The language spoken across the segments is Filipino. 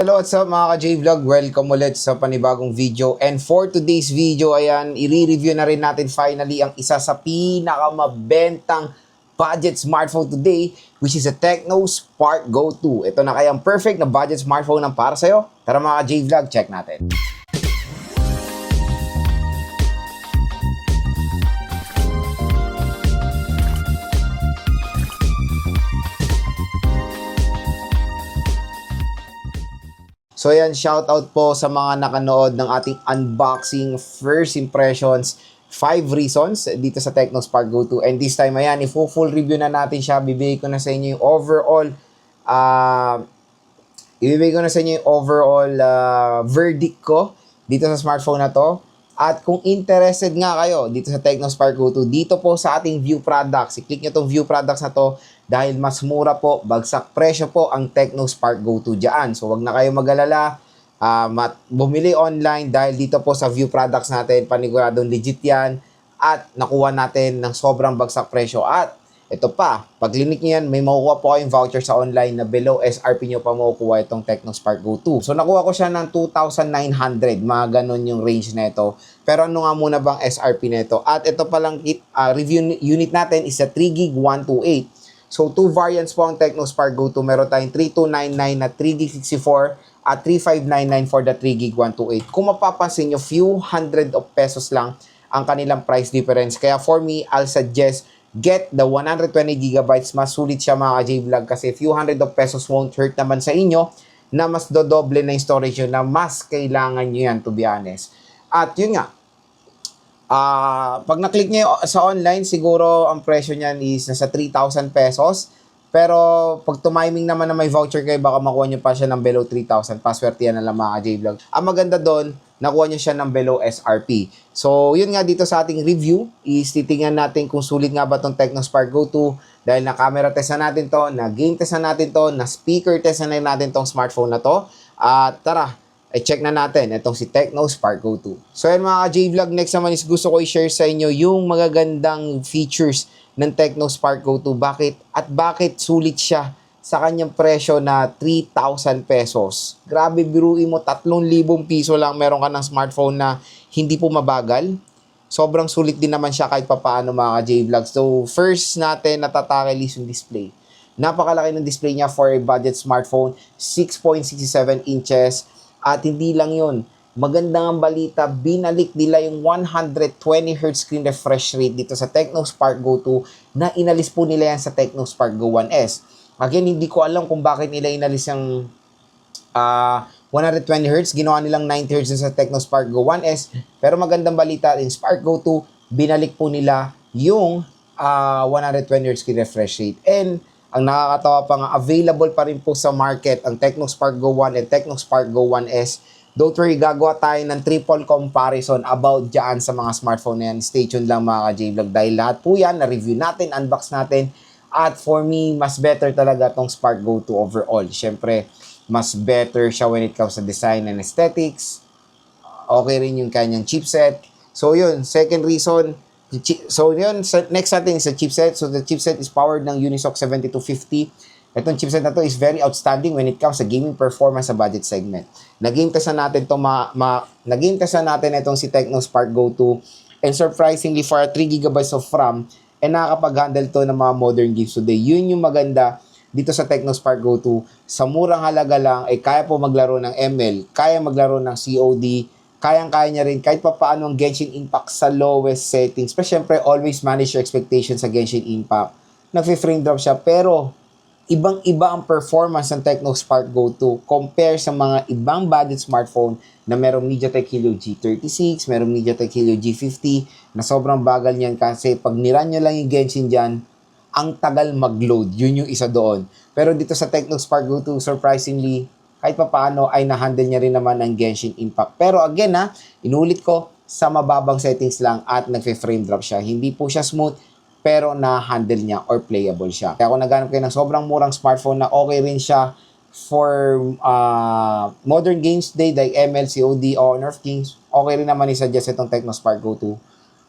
Hello, what's up mga ka-J-Vlog? Welcome ulit sa panibagong video. And for today's video, ayan, i-review na rin natin finally ang isa sa pinakamabentang budget smartphone today, which is a Tecno Spark Go 2. Ito na kayang perfect na budget smartphone ng para sa'yo. Tara mga ka-J-Vlog, check natin. So yan, shoutout po sa mga nakanood ng ating unboxing first impressions, 5 reasons dito sa Tecno Spark Go 2. And this time, ayan, full review na natin siya. Bibigay ko na sa inyo yung overall verdict ko dito sa smartphone na to. At kung interested nga kayo dito sa Tecno Spark Go 2, dito po sa ating view products, i-click nyo tong view products na to dahil mas mura po, bagsak presyo po ang Tecno Spark Go 2 dyan. So wag na kayo mag-alala, bumili online dahil dito po sa view products natin, paniguradong legit yan at nakuha natin ng sobrang bagsak presyo. At ito pa, pag clinic nyo yan, may makukuha po kayong voucher sa online na below SRP nyo pa makukuha itong Tecno Spark Go 2. So nakuha ko siya ng 2,900, mga ganun yung range na ito. Pero ano nga muna bang SRP na ito? At ito palang review unit natin is a 3GB 128. So, 2 variants po ang Tecno Spark Go 2. Meron tayong 3299 na 3GB 64 at 3599 for the 3GB 128. Kung mapapansin nyo, few hundred of pesos lang ang kanilang price difference. Kaya for me, I'll suggest get the 120GB. Mas sulit siya mga ka-J-Vlog kasi few hundred of pesos won't hurt naman sa inyo na mas dodoble na yung storage yun na mas kailangan nyo yan, to be honest. At yun nga, pag na-click nyo sa online, siguro ang presyo niyan is nasa 3,000 pesos. Pero pag tumiming naman na may voucher kayo, baka makuha nyo pa siya ng below 3,000. Paswerte yan na lang mga J-Vlog. Ang maganda doon, nakuha nyo siya ng below SRP. So, yun nga dito sa ating review, is titingnan natin kung sulit nga ba itong Tecno Spark Go 2. Dahil na camera test na natin to, na game test na natin to, na speaker test na natin tong smartphone na to. At tara, i-check na natin itong si Tecno Spark Go 2. So yan mga ka-J-Vlog, next naman is gusto ko i-share sa inyo yung magagandang features ng Tecno Spark Go 2. Bakit sulit siya sa kanyang presyo na 3,000 pesos. Grabe, biruin mo, 3,000 piso lang meron ka ng smartphone na hindi po mabagal. Sobrang sulit din naman siya kahit papaano mga ka-J-Vlog. So first natin natatakil is yung display. Napakalaki ng display niya for a budget smartphone, 6.67 inches. At hindi lang yun, magandang ang balita, binalik nila yung 120Hz screen refresh rate dito sa Tecno Spark Go 2 na inalis po nila yan sa Tecno Spark Go 1S. Again, hindi ko alam kung bakit nila inalis yung 120Hz, ginawa nilang 90Hz sa Tecno Spark Go 1S. Pero magandang balita, in Spark Go 2, binalik po nila yung 120Hz screen refresh rate. And ang nakakatawa pa nga, available pa rin po sa market ang Tecno Spark Go 1 and Tecno Spark Go 1S. Don't worry, gagawa tayo ng triple comparison about dyan sa mga smartphone na yan. Stay tuned lang mga ka-J-Vlog dahil lahat po yan, na-review natin, unbox natin. At for me, mas better talaga tong Spark Go 2 overall. Siyempre, mas better siya when it comes to design and aesthetics. Okay rin yung kanyang chipset. So yun, second reason. So yun, next natin is the chipset. So the chipset is powered ng Unisoc 7250. Itong chipset na to is very outstanding when it comes sa gaming performance sa budget segment. Nag-game test na natin itong si Tecno Spark Go 2 and surprisingly for 3GB of RAM nakakapag-handle to ng mga modern games today. Yun yung maganda dito sa Tecno Spark Go 2. Sa murang halaga lang kaya po maglaro ng ML, kaya maglaro ng COD, kayang-kaya niya rin kahit pa paano ang Genshin Impact sa lowest settings. Pero syempre, always manage your expectations sa Genshin Impact. Nag-frame drop siya, pero ibang-iba ang performance ng Tecno Spark Go 2 compare sa mga ibang budget smartphone na merong MediaTek Helio G36, merong MediaTek Helio G50 na sobrang bagal niyan kasi pag niran nyo lang yung Genshin dyan, ang tagal mag-load. Yun yung isa doon. Pero dito sa Tecno Spark Go 2, surprisingly, kahit pa paano ay na-handle niya rin naman ang Genshin Impact. Pero again inulit ko, sa mababang settings lang at nagfe-frame drop siya. Hindi po siya smooth, pero na-handle niya or playable siya. Kaya kung naghanap kayo ng sobrang murang smartphone na okay rin siya for modern games day like ML, COD, o Honor of Kings, okay rin naman i-suggest itong Tecno Spark Go 2.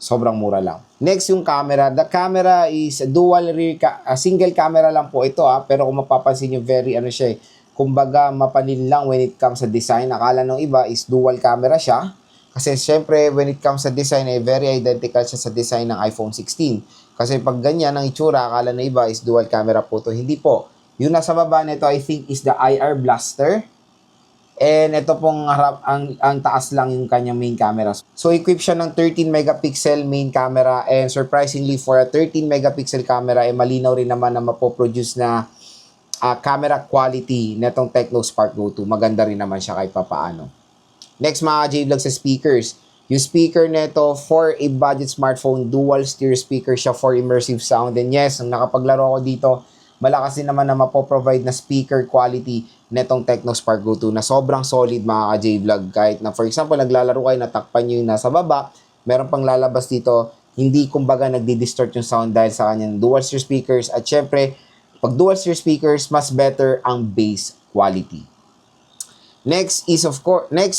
Sobrang mura lang. Next yung camera. The camera is dual rear, single camera lang po ito pero kung mapapansin nyo, very kumbaga mapanil lang when it comes sa design. Akala ng iba is dual camera siya. Kasi syempre, when it comes sa design, very identical siya sa design ng iPhone 16. Kasi pag ganyan ang itsura, akala ng iba is dual camera po to. Hindi po. Yung nasa baba nito, I think, is the IR blaster. And ito pong harap, ang taas lang yung kanyang main camera. So, equipped siya ng 13 megapixel main camera. And surprisingly, for a 13 megapixel camera, malinaw rin naman na mapoproduce na camera quality netong Tecno Spark Go 2. Maganda rin naman siya kahit papaano. Next mga J-Vlog sa speakers. Yung speaker neto for a budget smartphone, dual stereo speaker siya for immersive sound. And yes, nung nakapaglaro ko dito, malakas din naman na mapoprovide na speaker quality netong Tecno Spark Go 2 na sobrang solid mga ka-J-Vlog. Kahit na for example, naglalaro kayo, natakpan nyo yung nasa baba, meron pang lalabas dito, hindi kumbaga nagdi-distort yung sound dahil sa kanyang dual stereo speakers. At syempre, pag dual stereo speakers, mas better ang bass quality. Next is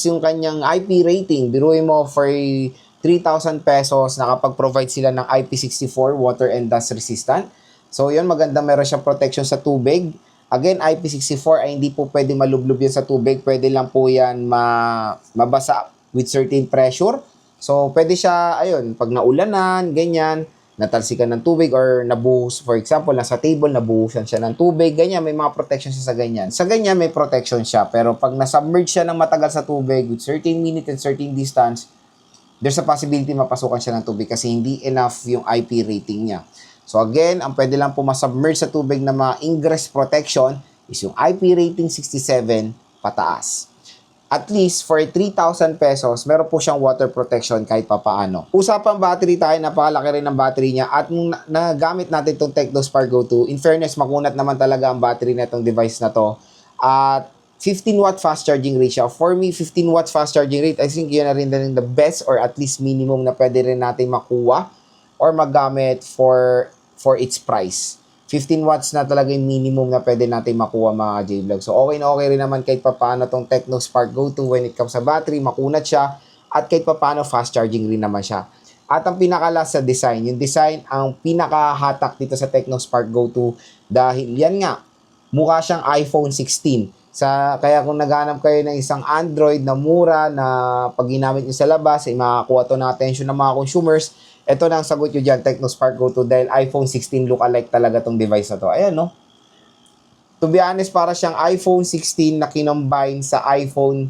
yung kanyang IP rating. Biruin mo for 3,000 pesos, nakapag-provide sila ng IP64, water and dust resistant. So, yun, maganda, meron siyang protection sa tubig. Again, IP64 ay hindi po pwede malublob yun sa tubig. Pwede lang po yan mabasa with certain pressure. So, pwede siya, ayun, pag naulanan, ganyan, natalsikan ng tubig or nabuhos, for example, nasa table, nabuhusan siya ng tubig, ganyan, may mga protection siya sa ganyan. Sa ganyan, may protection siya. Pero pag nasubmerge siya ng matagal sa tubig with certain minute and certain distance, there's a possibility mapasukan siya ng tubig kasi hindi enough yung IP rating niya. So again, ang pwede lang po masubmerge sa tubig na mga ingress protection is yung IP rating 67 pataas. At least for 3,000 pesos, meron po siyang water protection kahit papaano. Usapang battery tayo, napakalaki rin ng battery niya. At nung nagamit natin itong Tecno Spark Go 2, in fairness, makunat naman talaga ang battery na itong device na to. At 15 watt fast charging rate siya. For me, 15 watt fast charging rate, I think yun na rin the best or at least minimum na pwede rin natin makuha or magamit for its price. 15 watts na talaga yung minimum na pwede natin makuha mga J-Vlog. So, okay na okay rin naman kahit papaano tong Tecno Spark Go 2 when it comes sa battery, makunat siya, at kahit papaano fast charging rin naman siya. At ang pinaka-last sa design, yung design ang pinaka-hatak dito sa Tecno Spark Go 2 dahil yan nga, mukha siyang iPhone 16. Kaya kung naghanap kayo ng isang Android na mura na pag ginamit nyo sa labas, ay makakuha to ng attention ng mga consumers, ito na ang sagot nyo dyan, Tecno Spark Go 2 dahil iPhone 16 look-alike talaga tong device na to. Ayan, no? To be honest, para siyang iPhone 16 na kinombine sa iPhone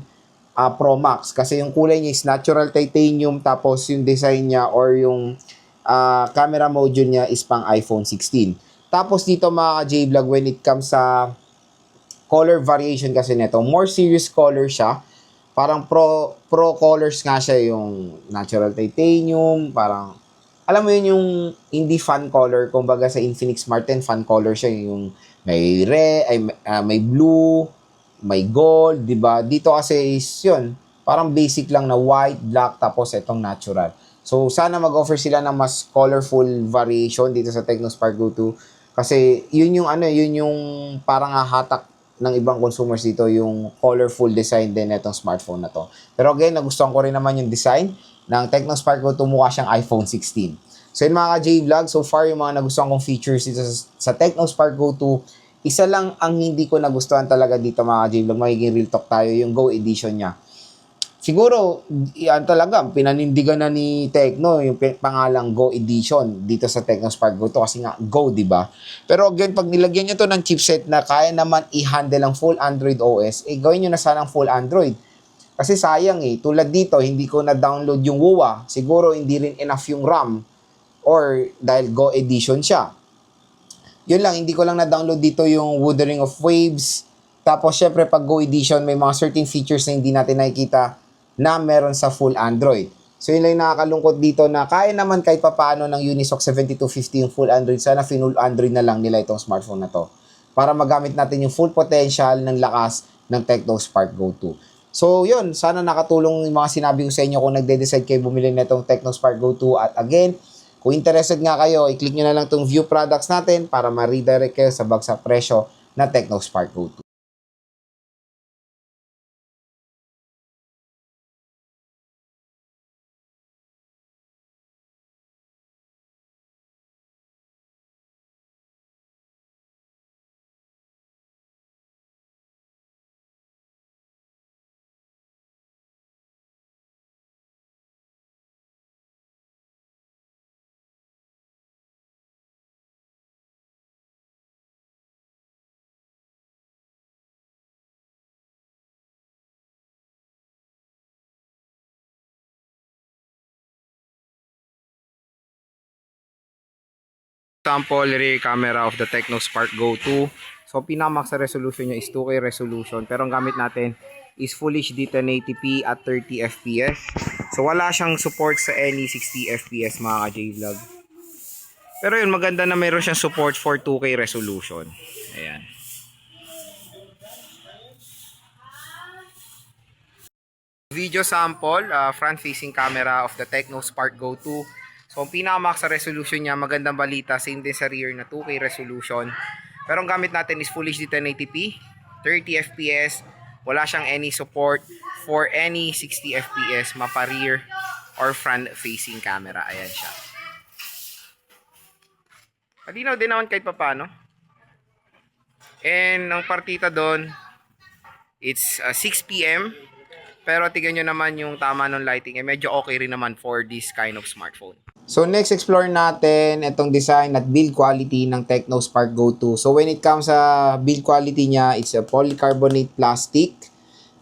Pro Max kasi yung kulay niya is natural titanium tapos yung design niya or yung camera module niya is pang iPhone 16. Tapos dito mga J-Vlog, when it comes sa color variation kasi nito, more serious color siya. Parang pro colors nga siya, yung natural titanium, parang alam mo yun yung hindi fun color, kumbaga sa Infinix Smart 10 fun color siya, yung may red, may blue, may gold, 'di ba? Dito kasi is yun, parang basic lang na white, black tapos itong natural. So sana mag-offer sila ng mas colorful variation dito sa Tecno Spark Go 2 kasi yun yung parang hatak ng ibang consumers dito, yung colorful design din netong smartphone na to. Pero again, nagustuhan ko rin naman yung design ng Tecno Spark Go 2, mukha siyang iPhone 16. So yun mga ka-J-Vlog, so far yung mga nagustuhan kong features dito sa Tecno Spark Go 2, isa lang ang hindi ko nagustuhan talaga dito mga ka-J-Vlog, magiging real talk tayo, yung Go Edition niya. Siguro, yan talaga, pinanindigan na ni Tecno yung pangalang Go Edition dito sa Tecno Spark Go 2 kasi nga Go, di ba? Pero again, pag nilagyan nyo to ng chipset na kaya naman i-handle ang full Android OS, gawin nyo na sanang full Android. Kasi sayang tulad dito, hindi ko na-download yung WUA. Siguro hindi rin enough yung RAM or dahil Go Edition siya. Yun lang, hindi ko lang na-download dito yung Wuthering of Waves. Tapos, syempre, pag Go Edition, may mga certain features na hindi natin nakikita na meron sa full Android. So, yun lang yung nakakalungkot dito na kaya naman kahit papaano ng Unisoc 7250 yung full Android. Sana full Android na lang nila itong smartphone na to para magamit natin yung full potential ng lakas ng Tecno Spark Go 2. So, yun. Sana nakatulong yung mga sinabi ko sa inyo kung nagde-decide kayo bumili na itong Tecno Spark Go 2. At again, kung interested nga kayo, i-click nyo na lang itong view products natin para ma-redirect kayo sa bagsak presyo na Tecno Spark Go 2. Sample rear camera of the Technospark Go 2. So pinamax na resolution niya is 2K resolution, pero ang gamit natin is Full HD 1080p at 30 fps. So wala siyang support sa any 60 fps mga ka-J-Vlog. Pero yun, maganda na mayroon siyang support for 2K resolution. Ayan. Video sample, front facing camera of the Technospark Go 2. So ang pinakamax sa resolution niya, magandang balita, same din sa rear na 2K resolution. Pero ang gamit natin is Full HD 1080p, 30 fps, wala siyang any support for any 60 fps, mapa rear or front facing camera. Ayan siya. Malinaw din naman kahit papano. And ang partita doon, it's 6 PM. Pero tignan nyo naman yung tama ng lighting. Medyo okay rin naman for this kind of smartphone. So next, explore natin itong design at build quality ng Technospark Go 2. So when it comes sa build quality niya, it's a polycarbonate plastic.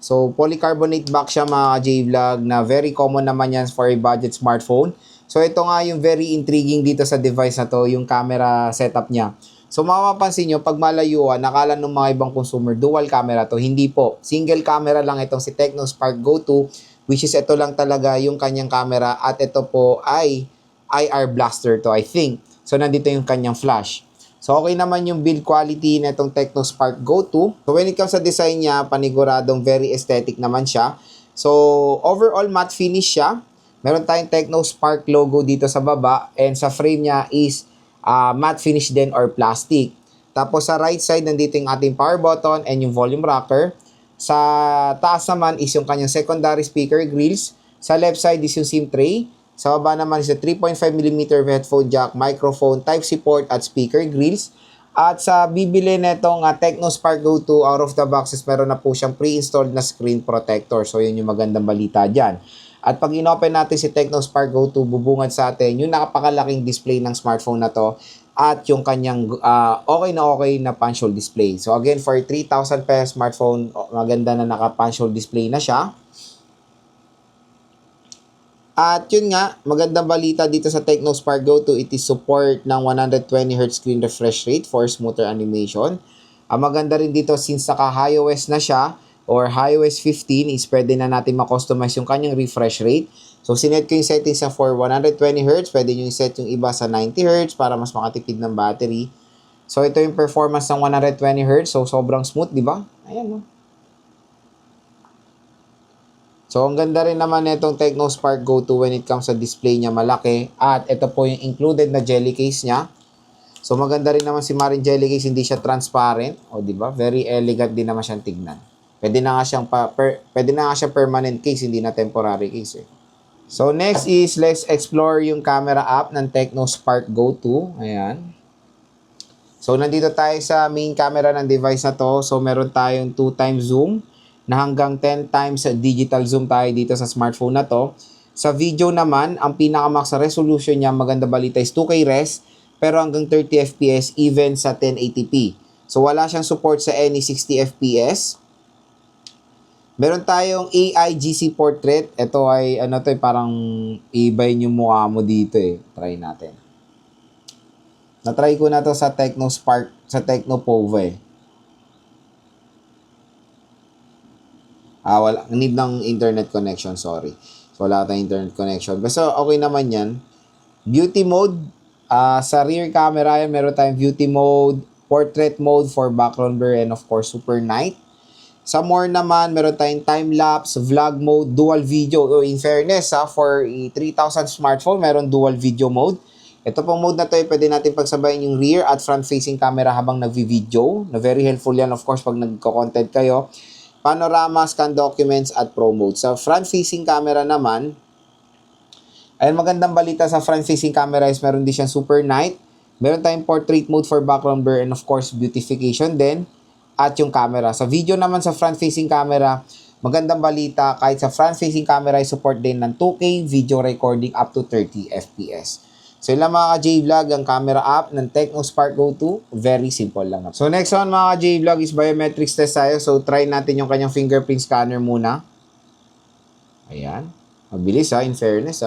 So polycarbonate back siya mga J-Vlog, na very common naman yan for a budget smartphone. So ito nga yung very intriguing dito sa device na to, yung camera setup niya. So mapapansin nyo, pag malayuan, nakala ng mga ibang consumer, dual camera to. Hindi po. Single camera lang itong si Technospark Go 2, which is ito lang talaga yung kanyang camera, at ito po ay IR blaster to, I think. So nandito yung kanyang flash. So okay naman yung build quality na itong Technospark Go 2. So when it comes sa design niya, paniguradong very aesthetic naman siya. So overall matte finish siya. Meron tayong Technospark logo dito sa baba, and sa frame niya is matte finish din or plastic. Tapos sa right side, nandito yung ating power button and yung volume rocker. Sa taas naman is yung kanyang secondary speaker grills. Sa left side is yung SIM tray. Sa baba naman is yung 3.5mm headphone jack, microphone, Type-C port at speaker grills. At sa bibili netong Technospark Go 2 out of the box is meron na po siyang pre-installed na screen protector. So yun yung magandang balita dyan. At pag inopen natin si Technospark Go 2, bubungad sa atin yung napakalaking display ng smartphone na to at yung kanyang okay na punch hole display. So again, for 3,000 pesos smartphone, maganda na naka-punch hole display na siya. At yun nga, magandang balita dito sa Technospark Go 2, it is support ng 120Hz screen refresh rate for smoother animation. Maganda rin dito since naka iOS na siya, or iOS 15 is pwede na natin ma-customize yung kanyang refresh rate. So, sinet ko yung settings sa for 120Hz. Pwede nyo i-set yung iba sa 90Hz para mas makatipid ng battery. So, ito yung performance ng 120Hz. So, sobrang smooth, di ba? Ayan, no? So, ang ganda rin naman itong Technospark Go 2 when it comes sa display niya, malaki. At ito po yung included na jelly case niya. So, maganda rin naman si Marin jelly case, hindi siya transparent. O, di ba? Very elegant din naman siyang tignan. Pwede na nga siyang permanent case, hindi na temporary case. So next is let's explore yung camera app ng Technospark Go 2. Ayan. So nandito tayo sa main camera ng device na to. So meron tayong 2x zoom na hanggang 10x digital zoom tayo dito sa smartphone na to. Sa video naman, ang pinakamax resolution niya, maganda balita, is 2K res, pero hanggang 30 fps even sa 1080p. So wala siyang support sa any 60 fps. Meron tayong AI GC portrait. Ito ay, parang ibayin yung mukha mo dito eh. Try natin. Na-try ko na to sa Technospark, sa Technopova eh. Wala. Need ng internet connection, sorry. So, wala tayong internet connection. Basta okay naman yan. Beauty mode. Sa rear camera yan, meron tayong beauty mode, portrait mode for background blur, and of course, super night. Sa more naman, meron tayong time-lapse, vlog mode, dual video. In fairness, for 3,000 smartphone, meron dual video mode. Ito pong mode na to, pwede natin pagsabayin yung rear at front-facing camera habang nag-video. Na very helpful yan, of course, pag nagko-content kayo. Panorama, scan documents, at pro mode. Sa front-facing camera naman, ayun, magandang balita sa front-facing camera is meron din siyang super night. Meron tayong portrait mode for background blur and of course, beautification din. At yung camera. Sa video naman sa front-facing camera, magandang balita, kahit sa front-facing camera, ay support din ng 2K video recording up to 30 fps. So yun lang mga ka-J-Vlog, ang camera app ng Technospark Go 2. Very simple lang. So next one mga ka-J-Vlog is biometrics test tayo. So try natin yung kanyang fingerprint scanner muna. Ayan. Mabilis in fairness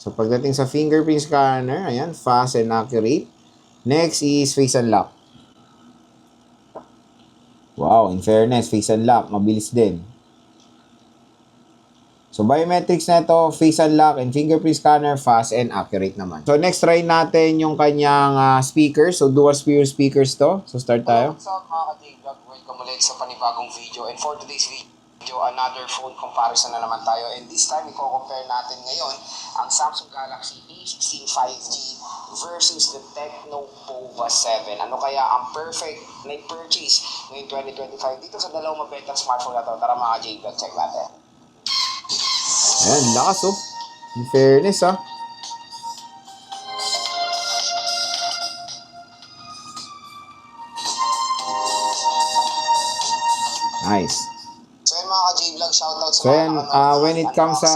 So, pagdating sa fingerprint scanner, ayan, fast and accurate. Next is face unlock. Wow, in fairness, face unlock, mabilis din. So, biometrics na ito, face unlock and fingerprint scanner, fast and accurate naman. So, next try natin yung kanyang speakers. So, dual speakers to. So, start tayo. What's up mga ka-J-Vlog? Welcome ulit sa panibagong video. And for today's video, another phone comparison na naman tayo. And this time, i-compare natin ngayon ang Samsung Galaxy A16 5G versus the Tecno Pova 7. Ano kaya ang perfect na purchase ngayong 2025 dito sa dalawang mabentang smartphone na to? Tara mga J-Vlog, check natin. Ayan, lakas oh. In fairness ah. Nice. So yan mga ka-J-Vlog, shoutout sa So yan, when it comes sa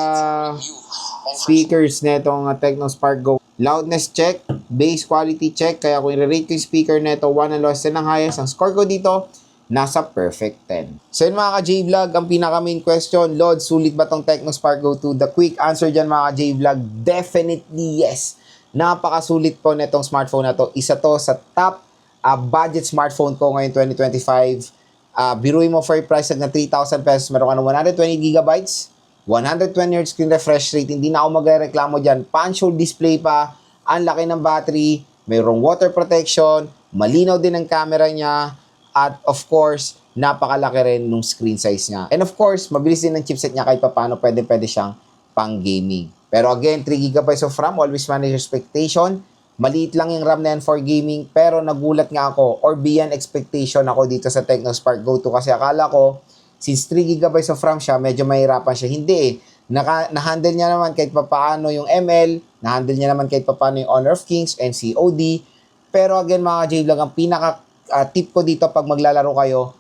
speakers netong Tecno Spark Go, loudness check, bass quality check, kaya kung i-rate ko yung speaker neto 1 ang lowest 10 ang highest, ang score ko dito, nasa perfect 10. So yun mga ka-J-Vlog, ang pinaka main question, Lord, sulit ba tong Tecno Spark Go 2? The quick answer dyan mga ka-J-Vlog, definitely yes. Napakasulit po netong smartphone na to. Isa to sa top budget smartphone ko ngayon 2025. Biruin mo for a price na 3,000 pesos, meron ka ng 120 gigabytes, 120 Hz screen refresh rate, hindi na ako magreklamo dyan. Punch-hole display pa, ang laki ng battery, mayroong water protection, malinaw din ang camera niya, at of course, napakalaki rin nung screen size niya. And of course, mabilis din ang chipset niya kahit paano pwede siyang pang gaming. Pero again, 3GB of RAM, always manage expectation. Maliit lang yung RAM na yan for gaming, pero nagulat nga ako or beyond expectation ako dito sa Tecno Spark Go 2 kasi akala ko, since 3GB of RAM siya, medyo mahirapan siya. Hindi eh. Na-handle niya naman kahit paano yung ML, na-handle niya naman kahit paano yung Honor of Kings and COD. Pero again mga J-Vlog, ang pinaka tip ko dito pag maglalaro kayo,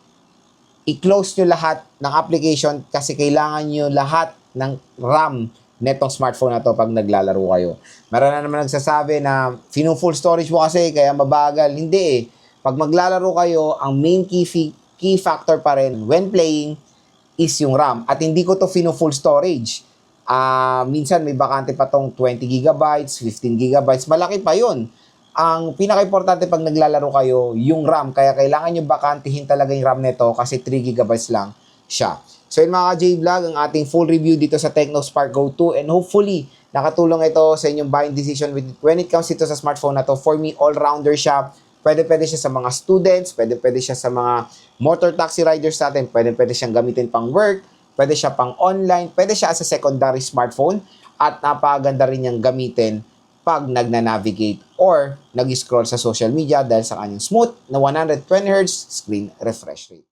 i-close nyo lahat ng application kasi kailangan nyo lahat ng RAM netong smartphone na to pag naglalaro kayo. Meron na naman nagsasabi na full storage mo kasi kaya mabagal. Hindi eh. Pag maglalaro kayo, ang main key factor pa rin when playing is yung RAM. At hindi ko to full storage. Minsan may bakante pa tong 20 gigabytes, 15 gigabytes. Malaki pa yun. Ang pinaka-importante pag naglalaro kayo, yung RAM. Kaya kailangan nyo bakantihin talaga yung RAM nito kasi 3 GB lang siya. So yun mga J-Vlog, ang ating full review dito sa Tecno Spark Go 2 and hopefully, nakatulong ito sa inyong buying decision when it comes dito sa smartphone na to. For me, all-rounder siya. Pwede siya sa mga students, pwede siya sa mga motor taxi riders natin, pwede siyang gamitin pang work, pwede siya pang online, pwede siya as a secondary smartphone at napakaganda rin niyang gamitin pag nagna-navigate or nag-scroll sa social media dahil sa kanyang smooth na 120 Hz screen refresh rate.